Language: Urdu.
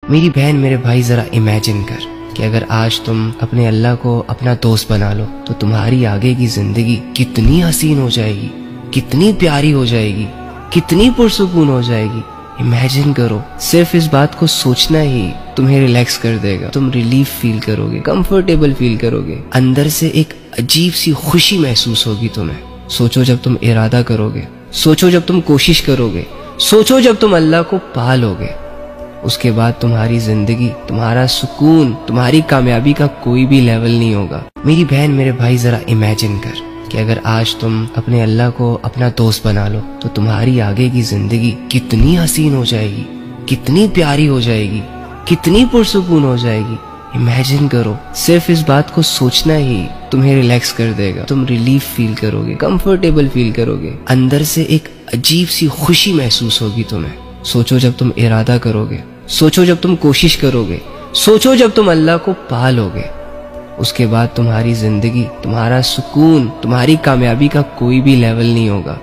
میری بہن میرے بھائی ذرا امیجن کر کہ اگر آج تم اپنے اللہ کو اپنا دوست بنا لو تو تمہاری آگے کی زندگی کتنی حسین ہو جائے گی، کتنی پیاری ہو جائے گی، کتنی پرسکون ہو جائے گی۔ امیجن کرو، صرف اس بات کو سوچنا ہی تمہیں ریلیکس کر دے گا، تم ریلیف فیل کرو گے، کمفرٹیبل فیل کرو گے، اندر سے ایک عجیب سی خوشی محسوس ہوگی تمہیں۔ سوچو جب تم ارادہ کرو گے، سوچو جب تم کوشش کرو گے، سوچو جب تم اللہ کو پا لو گے، اس کے بعد تمہاری زندگی، تمہارا سکون، تمہاری کامیابی کا کوئی بھی لیول نہیں ہوگا۔ میری بہن میرے بھائی ذرا امیجن کر کہ اگر آج تم اپنے اللہ کو اپنا دوست بنا لو تو تمہاری آگے کی زندگی کتنی حسین ہو جائے گی، کتنی پیاری ہو جائے گی، کتنی پرسکون ہو جائے گی۔ امیجن کرو، صرف اس بات کو سوچنا ہی تمہیں ریلیکس کر دے گا، تم ریلیف فیل کرو گے، کمفرٹیبل فیل کرو گے، اندر سے ایک عجیب سی خوشی محسوس ہوگی تمہیں۔ سوچو جب تم ارادہ کرو گے، سوچو جب تم کوشش کرو گے، سوچو جب تم اللہ کو پا لو گے، اس کے بعد تمہاری زندگی، تمہارا سکون، تمہاری کامیابی کا کوئی بھی لیول نہیں ہوگا۔